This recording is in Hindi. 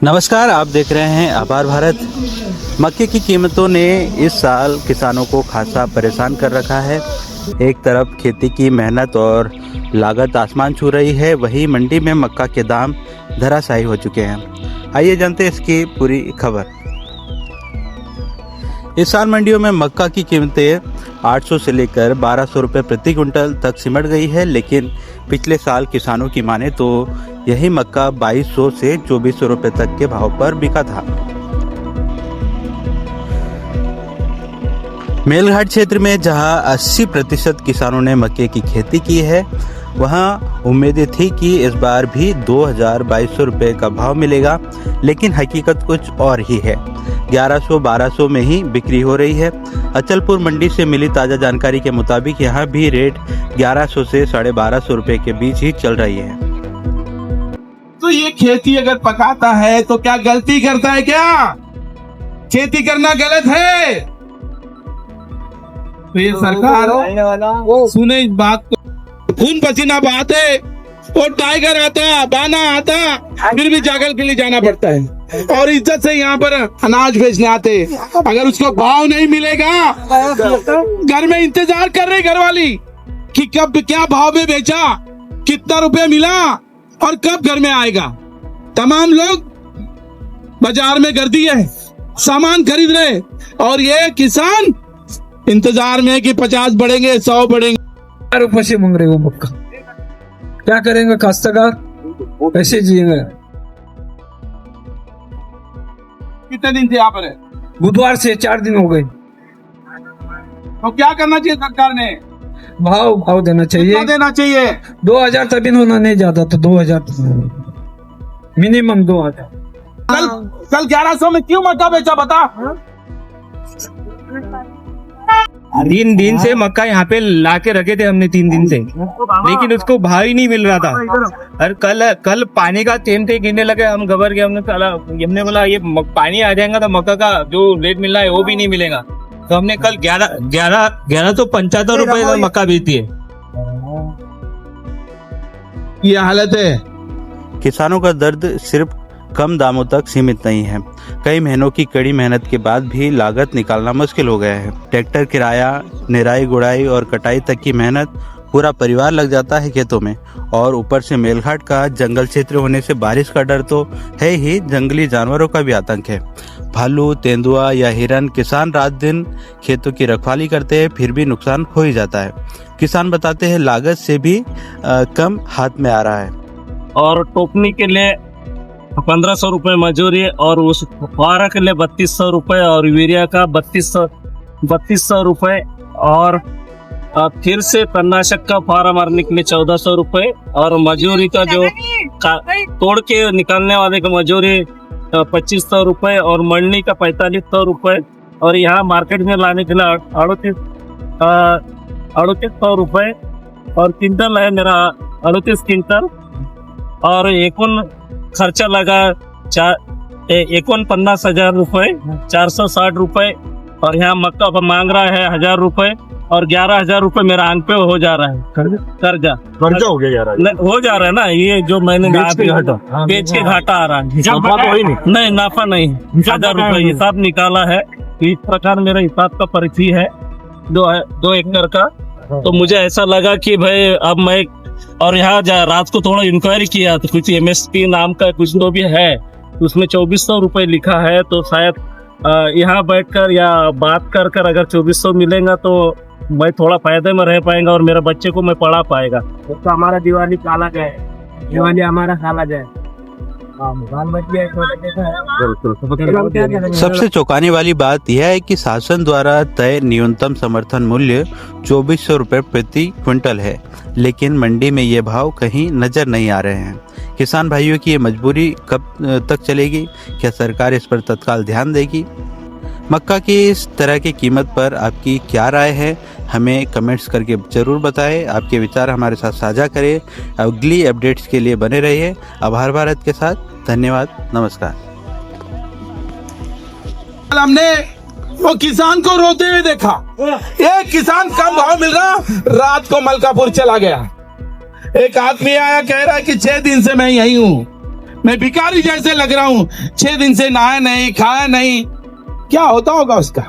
नमस्कार, आप देख रहे हैं आभार भारत। मक्के की कीमतों ने इस साल किसानों को खासा परेशान कर रखा है। एक तरफ खेती की मेहनत और लागत आसमान छू रही है, वहीं मंडी में मक्का के दाम धराशायी हो चुके हैं। आइए जानते हैं इसकी पूरी खबर। इस साल मंडियों में मक्का की कीमतें 800 से लेकर 1200 रुपये प्रति क्विंटल तक सिमट गई है, लेकिन पिछले साल किसानों की माने तो यही मक्का 2200 से 2400 रुपये तक के भाव पर बिका था। मेलघाट क्षेत्र में जहां 80% किसानों ने मक्के की खेती की है, वहां उम्मीदें थी कि इस बार भी 2200 रुपये का भाव मिलेगा, लेकिन हकीकत कुछ और ही है। 1100-1200 में ही बिक्री हो रही है। अचलपुर मंडी से मिली ताज़ा जानकारी के मुताबिक यहाँ भी रेट 1100 से 1250 रुपये के बीच ही चल रही है। तो ये खेती अगर पकाता है तो क्या गलती करता है? क्या खेती करना गलत है? तो ये सरकार सुने इस बात को, खून पसीना बहाते और टाइगर आता, बाना आता, फिर भी जागल के लिए जाना पड़ता है और इज्जत से यहाँ पर अनाज बेचने आते। अगर उसको भाव नहीं मिलेगा, घर में इंतजार कर रही घरवाली कि कब क्या भाव में बेचा, कितना रुपए मिला और कब घर में आएगा। तमाम लोग बाजार में गर्दी है, सामान खरीद रहे और ये किसान इंतजार में कि 50 बढ़ेंगे, 100 बढ़ेंगे। रुपये से मांग रहे हो मक्का, क्या करेंगे काश्तकार, कैसे जिएंगे? कितने दिन से यहाँ पर है? बुधवार से 4 दिन हो गए। तो क्या करना चाहिए सरकार ने? भाव देना चाहिए। कितना देना चाहिए? 2000 तभी होना नहीं ज्यादा तो 2000 मिनिमम 2000। कल 1100 में क्यों मक्का बेचा बता? 3 दिन से मक्का यहाँ पे ला के रखे थे हमने 3 दिन से, लेकिन उसको भाव ही नहीं मिल रहा था। और कल पानी का टेम गिरने लगे, हम घबर गए। हमने बोला ये पानी आ जाएगा तो मक्का का जो रेट मिल रहा है वो भी नहीं मिलेगा। तो हमने कल 1175 रुपए का मक्का बेची है। ये हालत है। किसानों का दर्द सिर्फ कम दामों तक सीमित नहीं है। कई महीनों की कड़ी मेहनत के बाद भी लागत निकालना मुश्किल हो गया है। ट्रैक्टर किराया, निराई गुड़ाई और कटाई तक की मेहनत, पूरा परिवार लग जाता है खेतों में। और ऊपर से मेलघाट का जंगल क्षेत्र होने से बारिश का डर तो है ही, जंगली जानवरों का भी आतंक है। भालू, तेंदुआ या हिरन, किसान रात दिन खेतों की रखवाली करते हैं, फिर भी नुकसान हो ही जाता है। किसान बताते हैं लागत से भी कम हाथ में आ रहा है। और टोपनी के लिए 1500 रुपये मजूरी और उस फुहारा के लिए 3200 रुपये और यूरिया का 3200 रुपये और फिर से तन्नाशक का फुहारा मारने के लिए 1400 रुपये और मजूरी का जो तोड़ के निकालने वाले का मजूरी 2500 रुपये और मण्डी का 4500 रुपये और यहाँ मार्केट में लाने के लिए 3800 रुपये और क्विंटल है मेरा 38 क्विंटल और एकूण खर्चा लगा 49,000 रुपये, 460 रुपये और यहाँ मक्का मांग रहा है 1000 रुपये और 11,000 रुपये मेरा आंख पे हो जा रहा है कर्जा हो गया हो जा रहा है ना। ये जो मैंने बेच के घाटा आ रहा है, नहीं नाफा नहीं, 1000 रुपये हिसाब निकाला है। इस प्रकार मेरा हिसाब का परिचय है 2 एकड़ का। तो मुझे ऐसा लगा कि भाई अब मैं और यहाँ रात को थोड़ा इंक्वायरी किया तो कुछ MSP नाम का कुछ तो भी है, उसमें 2400 रुपये लिखा है। तो शायद यहाँ बैठकर या बात कर अगर 2400 मिलेगा तो मैं थोड़ा फायदे में रह पाएगा और मेरे बच्चे को मैं पढ़ा पाएगा। तो हमारा दिवाली काला जाए, दिवाली हमारा काला जाए। सबसे चौंकाने वाली बात यह है कि शासन द्वारा तय न्यूनतम समर्थन मूल्य 2400 रुपये प्रति क्विंटल है, लेकिन मंडी में ये भाव कहीं नजर नहीं आ रहे हैं। किसान भाइयों की ये मजबूरी कब तक चलेगी? क्या सरकार इस पर तत्काल ध्यान देगी? मक्का की इस तरह की कीमत पर आपकी क्या राय है? हमें कमेंट्स करके ज़रूर बताएं। आपके विचार हमारे साथ साझा करें। अगली अपडेट्स के लिए बने रहिए आभार भारत के साथ। धन्यवाद, नमस्कार। हमने वो किसान को रोते हुए देखा। ये किसान कम भाव मिल रहा, रात को मलकापुर चला गया। एक आदमी आया, कह रहा है कि 6 दिन से मैं यही हूँ, मैं भिखारी जैसे लग रहा हूँ, 6 दिन से नहाया नहीं, खाया नहीं, क्या होता होगा उसका?